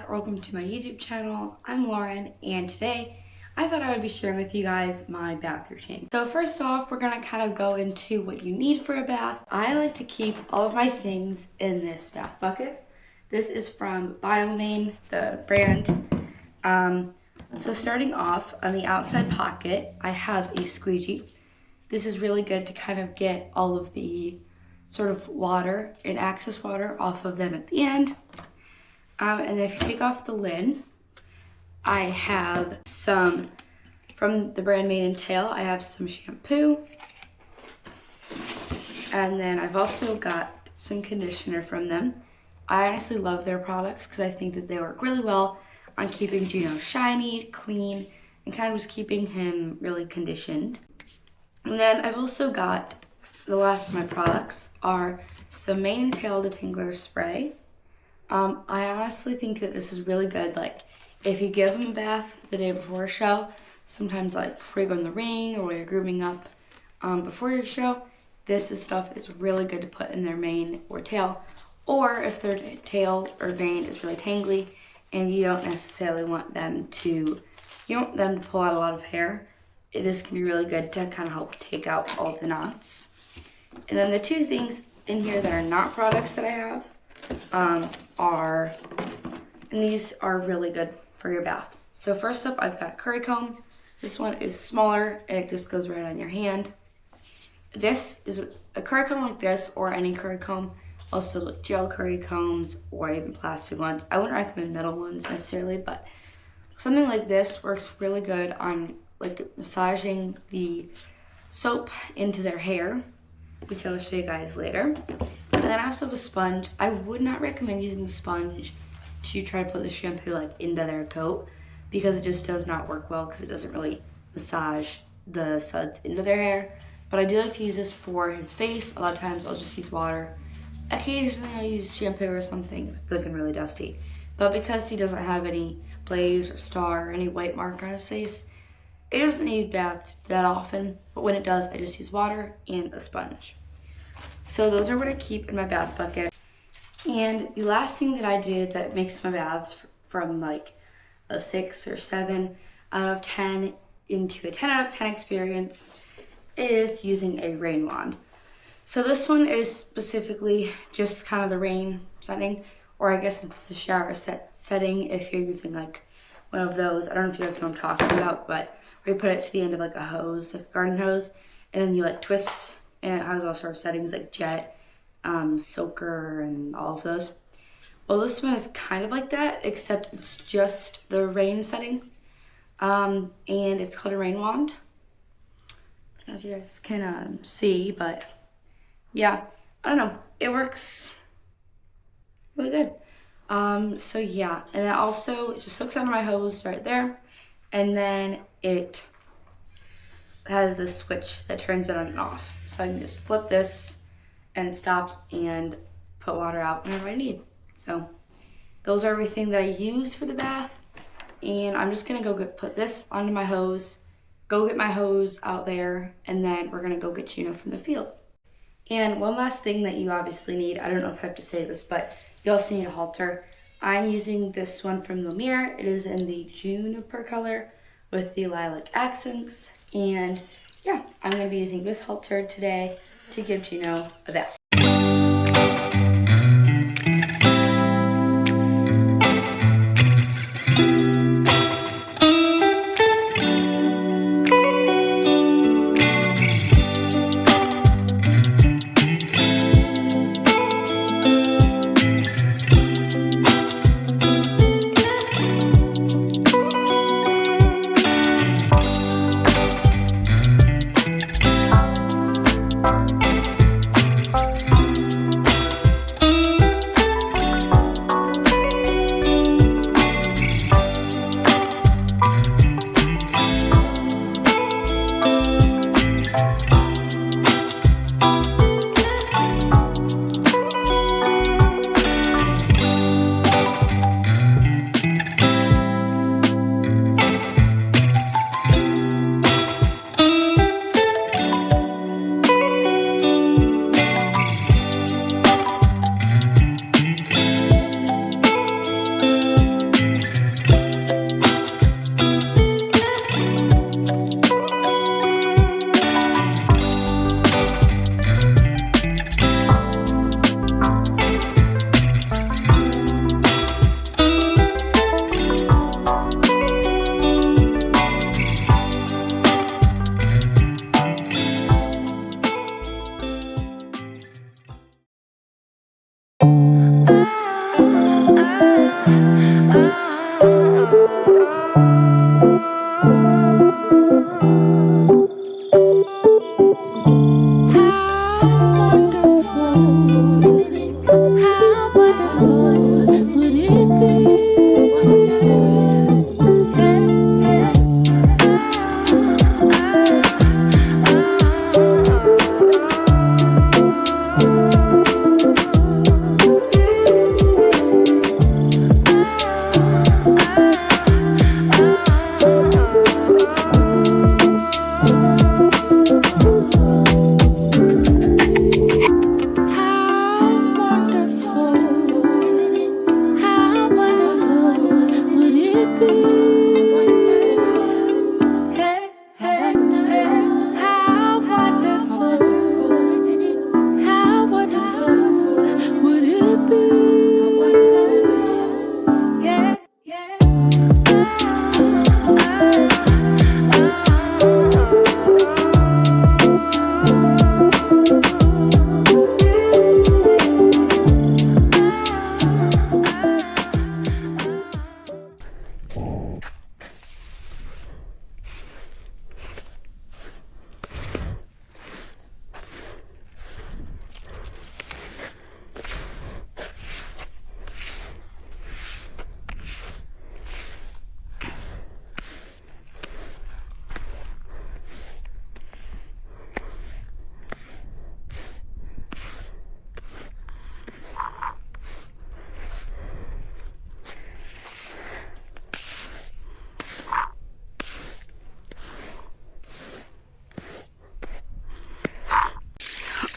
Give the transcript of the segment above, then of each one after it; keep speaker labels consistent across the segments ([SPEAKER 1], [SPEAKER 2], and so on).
[SPEAKER 1] back, or welcome to my YouTube channel. I'm Lauren, and today I thought I would be sharing with you guys my bath routine. So first off, we're gonna kind of go into what you need for a bath. I like to keep all of my things in this bath bucket. This is from Biomane, the brand. So starting off, on the outside pocket, I have a squeegee. This is really good to kind of get all of the sort of water and excess water off of them at the end. And then if you take off the lid, I have some, from the brand Mane and Tail, I have some shampoo. And then I've also got some conditioner from them. I honestly love their products because I think that they work really well on keeping Juno shiny, clean, and kind of just keeping him really conditioned. And then I've also got, the last of my products are some Mane and Tail Detangler Spray. I honestly think that this is really good. Like, if you give him a bath the day before a show, sometimes like before you go in the ring or while you're grooming up before your show, stuff is really good to put in their mane or tail. Or if their tail or mane is really tangly and you don't necessarily want them to, pull out a lot of hair, this can be really good to kind of help take out all of the knots. And then the two things in here that are not products that I have and these are really good for your bath. So first up, I've got a curry comb. This one is smaller and it just goes right on your hand. This is a curry comb like this, or any curry comb. Also like gel curry combs or even plastic ones. I wouldn't recommend metal ones necessarily, but something like this works really good on like massaging the soap into their hair, which I'll show you guys later. And then I also have a sponge. I would not recommend using the sponge to try to put the shampoo like into their coat, because it just does not work well because it doesn't really massage the suds into their hair. But I do like to use this for his face. A lot of times I'll just use water. Occasionally I'll use shampoo or something if it's looking really dusty. But because he doesn't have any blaze or star or any white mark on his face, it doesn't need bathed that often. But when it does, I just use water and a sponge. So those are what I keep in my bath bucket. And the last thing that I did that makes my baths from like a 6 or 7 out of 10 into a 10 out of 10 experience is using a rain wand. So this one is specifically just kind of the rain setting, or I guess it's the shower setting if you're using like one of those. I don't know if you guys know what I'm talking about, but where you put it to the end of like a hose, like a garden hose, and then you like twist, and it has all sorts of settings like jet, soaker, and all of those. Well, this one is kind of like that, except it's just the rain setting, and it's called a rain wand. I don't know if you guys can see, but yeah, I don't know, it works really good. So yeah, and then also it just hooks onto my hose right there, and then it has this switch that turns it on and off. So I can just flip this and stop and put water out whenever I need. So those are everything that I use for the bath. And I'm just gonna go put this onto my hose, go get my hose out there, and then we're gonna go get Juno from the field. And one last thing that you obviously need, I don't know if I have to say this, but you also need a halter. I'm using this one from Lumiere. It is in the Juniper color with the lilac accents. And yeah, I'm gonna be using this halter today to give Juno a bath.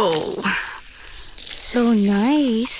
[SPEAKER 2] Oh, so nice.